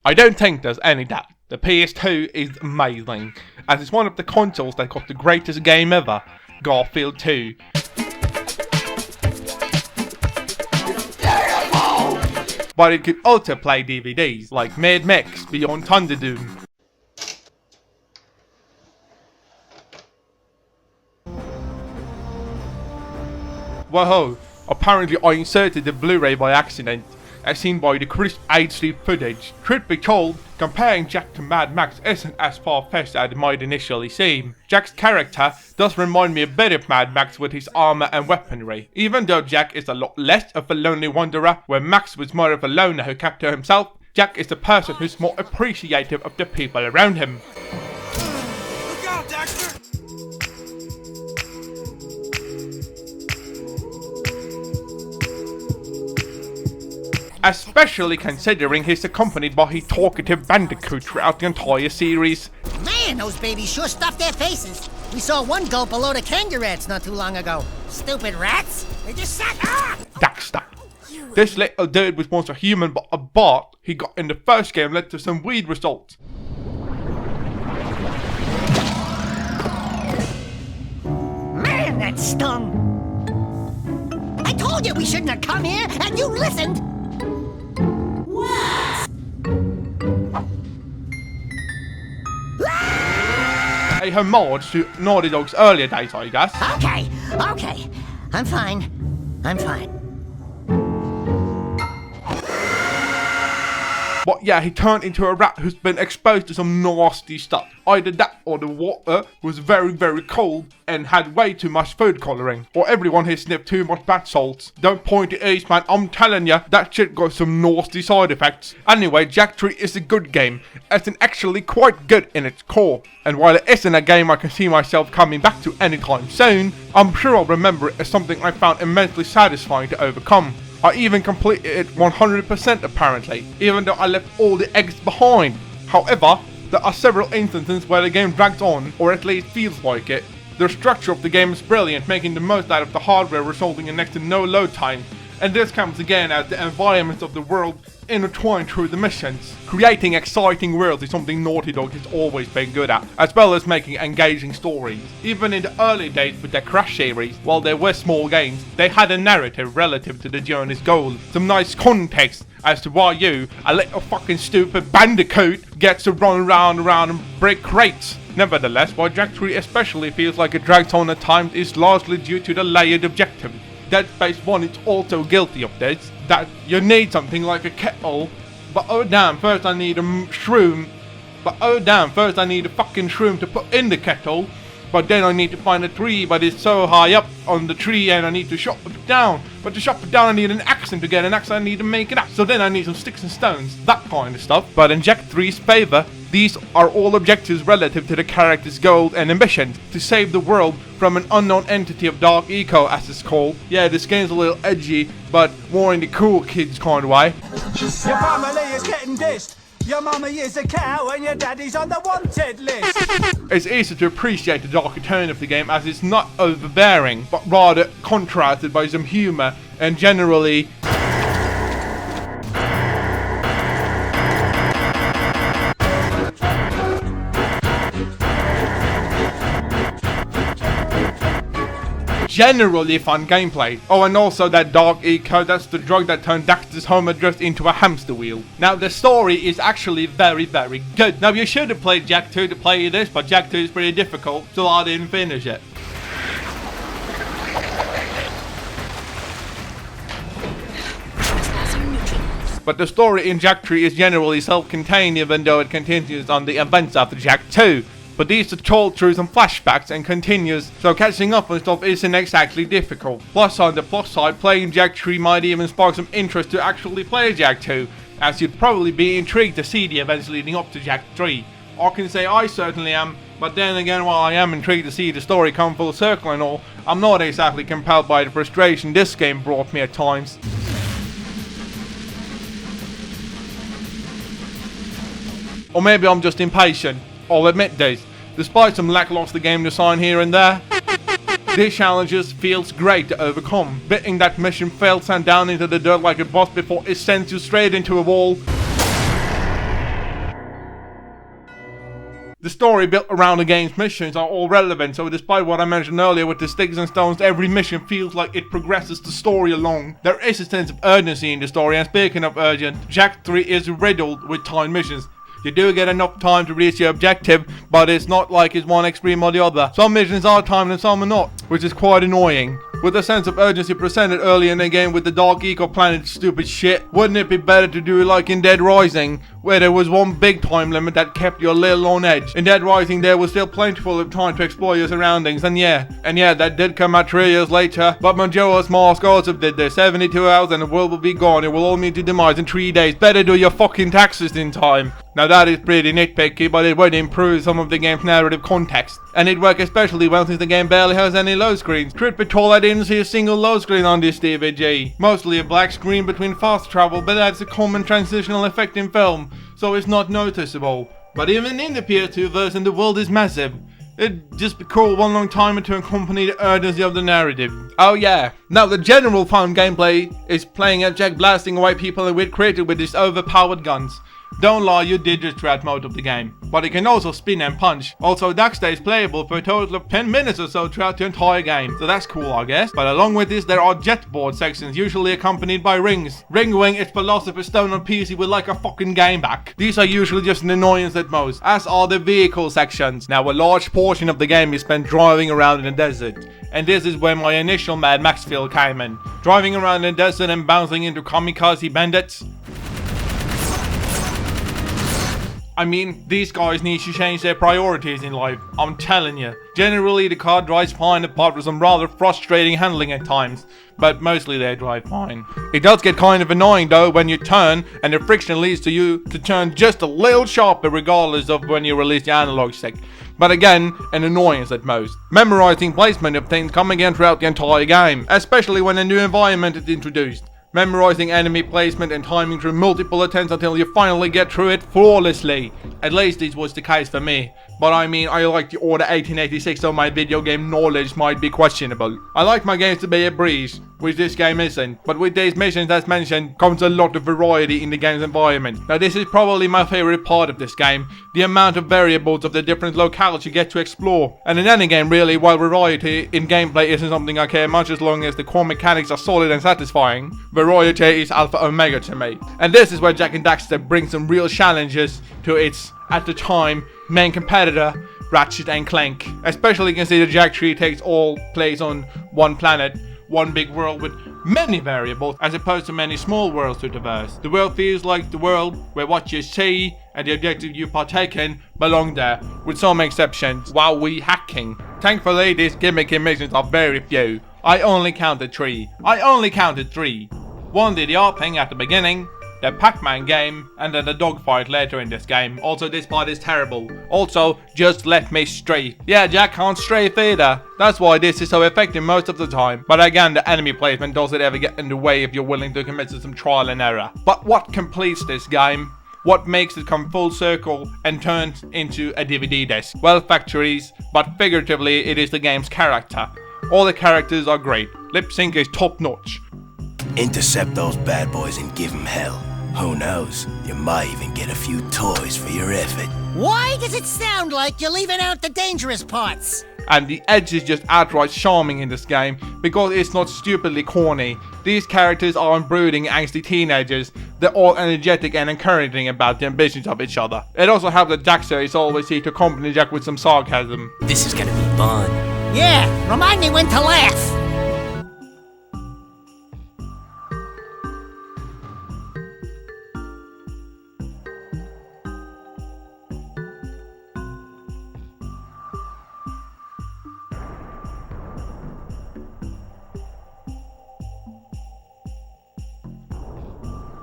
I don't think there's any doubt. The PS2 is amazing, as it's one of the consoles that got the greatest game ever, Garfield 2. But it could also play DVDs like Mad Max Beyond Thunderdome. Whoa, apparently I inserted the Blu-ray by accident, as seen by the crisp HD footage. Truth be told, comparing Jack to Mad Max isn't as far-fetched as it might initially seem. Jack's character does remind me a bit of Mad Max with his armor and weaponry, even though Jack is a lot less of a lonely wanderer, where Max was more of a loner who kept to himself. Jack is the person who's more appreciative of the people around him. Look out, Dexter! Especially considering he's accompanied by his talkative bandicoot throughout the entire series. Man, those babies sure stuffed their faces. We saw one gulp a load of kangaroos not too long ago. Stupid rats! They just sat up! Dexter. This little dude was once a human, but a bot he got in the first game led to some weird results. Man, that stung! I told you we shouldn't have come here, and you listened! A homage to Naughty Dog's earlier days, I guess. Okay. I'm fine. But yeah, he turned into a rat who's been exposed to some nasty stuff. Either that or the water was very, very cold and had way too much food coloring. Or everyone here sniffed too much bath salts. Don't point at East, man, I'm telling ya, that shit got some nasty side effects. Anyway, Jak 3 is a good game, as in actually quite good in its core. And while it isn't a game I can see myself coming back to anytime soon, I'm sure I'll remember it as something I found immensely satisfying to overcome. I even completed it 100% apparently, even though I left all the eggs behind. However, there are several instances where the game drags on, or at least feels like it. The structure of the game is brilliant, making the most out of the hardware, resulting in next to no load time. And this comes again as the environments of the world intertwine through the missions. Creating exciting worlds is something Naughty Dog has always been good at, as well as making engaging stories. Even in the early days with their Crash series, while they were small games, they had a narrative relative to the journey's goal. Some nice context as to why you, a little fucking stupid bandicoot, gets to run around and break crates. Nevertheless, why Jak 3 especially feels like it drags on at times is largely due to the layered objectives. Dead Space 1 is also guilty of this, that you need something like a kettle, but oh damn, first I need a shroom, but oh damn, first I need a fucking shroom to put in the kettle, but then I need to find a tree, but it's so high up on the tree and I need to chop it down, but to chop it down I need an axe, and to get an axe I need to make it up, so then I need some sticks and stones, that kind of stuff. But in Jak 3's favour, these are all objectives relative to the character's goals and ambitions, to save the world from an unknown entity of dark eco, as it's called. Yeah, this game's a little edgy, but more in the cool kids kind of way. Your family is getting dissed. Your mummy is a cow and your daddy's on the wanted list. It's easy to appreciate the darker tone of the game, as it's not overbearing, but rather contrasted by some humour and generally fun gameplay. Oh, and also that dark eco, that's the drug that turned Dexter's home address into a hamster wheel. Now, the story is actually very, very good. Now, you should have played Jak 2 to play this, but Jak 2 is pretty difficult, so I didn't finish it. But the story in Jak 3 is generally self-contained, even though it continues on the events after Jak 2. But these are told through some flashbacks and continues, so catching up on stuff isn't exactly difficult. Plus, on the plus side, playing Jak 3 might even spark some interest to actually play Jak 2, as you'd probably be intrigued to see the events leading up to Jak 3. I can say I certainly am, but then again, while I am intrigued to see the story come full circle and all, I'm not exactly compelled by the frustration this game brought me at times. Or maybe I'm just impatient. I'll admit this. Despite some lackluster game design here and there, these challenges feels great to overcome. Betting that mission failed sent down into the dirt like a boss before it sends you straight into a wall. The story built around the game's missions are all relevant, so despite what I mentioned earlier with the sticks and stones, every mission feels like it progresses the story along. There is a sense of urgency in the story, and speaking of urgent, Jak 3 is riddled with timed missions. You do get enough time to reach your objective, but it's not like it's one extreme or the other. Some missions are timed and some are not, which is quite annoying. With a sense of urgency presented early in the game with the Dark Eco Planet stupid shit, wouldn't it be better to do it like in Dead Rising, where there was one big time limit that kept you a little on edge? In Dead Rising there was still plentiful of time to explore your surroundings, and yeah, that did come out 3 years later, but Majora's Mask also did this. 72 hours and the world will be gone, it will all meet to demise in 3 days. Better do your fucking taxes in time. Now that is pretty nitpicky, but it would improve some of the game's narrative context. And it works especially well since the game barely has any load screens. Truth be told, I didn't see a single load screen on this DVD. Mostly a black screen between fast travel, but that's a common transitional effect in film, so it's not noticeable. But even in the PS2 version, the world is massive. It'd just be cool one long timer to accompany the urgency of the narrative. Oh yeah. Now the general fun gameplay is playing as Jak blasting away people we'd created with his overpowered guns. Don't lie, you did this throughout most of the game. But it can also spin and punch. Also, Jak stays playable for a total of 10 minutes or so throughout the entire game. So that's cool, I guess. But along with this, there are jetboard sections, usually accompanied by rings. Ringwing is Philosopher's Stone on PC with like a fucking game back. These are usually just an annoyance at most, as are the vehicle sections. Now, a large portion of the game is spent driving around in the desert. And this is where my initial Mad Max feel came in. Driving around in the desert and bouncing into kamikaze bandits. I mean, these guys need to change their priorities in life, I'm telling you. Generally the car drives fine apart from some rather frustrating handling at times, but mostly they drive fine. It does get kind of annoying though when you turn and the friction leads to you to turn just a little sharper regardless of when you release the analog stick. But again, an annoyance at most. Memorizing placement of things come again throughout the entire game, especially when a new environment is introduced. Memorizing enemy placement and timing through multiple attempts until you finally get through it flawlessly. At least this was the case for me. But I mean, I like the Order 1886, so my video game knowledge might be questionable. I like my games to be a breeze, which this game isn't. But with these missions as mentioned, comes a lot of variety in the game's environment. Now this is probably my favorite part of this game, the amount of variables of the different locales you get to explore. And in any game really, while variety in gameplay isn't something I care much as long as the core mechanics are solid and satisfying, variety is alpha omega to me. And this is where Jak and Daxter bring some real challenges to its, at the time, main competitor, Ratchet and Clank. Especially consider Jak 3 takes all place on one planet, one big world with many variables, as opposed to many small worlds to traverse. The world feels like the world where what you see and the objective you partake in belong there, with some exceptions, while we hacking. Thankfully, these gimmicky missions are very few. I only counted 3. One the art thing at the beginning, the Pac-Man game, and then the dogfight later in this game. Also, this part is terrible. Also, just let me strafe. Yeah, Jak can't strafe either. That's why this is so effective most of the time. But again, the enemy placement doesn't ever get in the way if you're willing to commit to some trial and error. But what completes this game? What makes it come full circle and turns into a DVD disc? Well, factories, but figuratively it is the game's character. All the characters are great. Lip sync is top notch. Intercept those bad boys and give them hell. Who knows? You might even get a few toys for your effort. Why does it sound like you're leaving out the dangerous parts? And the edge is just outright charming in this game because it's not stupidly corny. These characters aren't brooding, angsty teenagers. They're all energetic and encouraging about the ambitions of each other. It also helps that Daxter is always here to accompany Jak with some sarcasm. This is gonna be fun. Yeah, remind me when to laugh.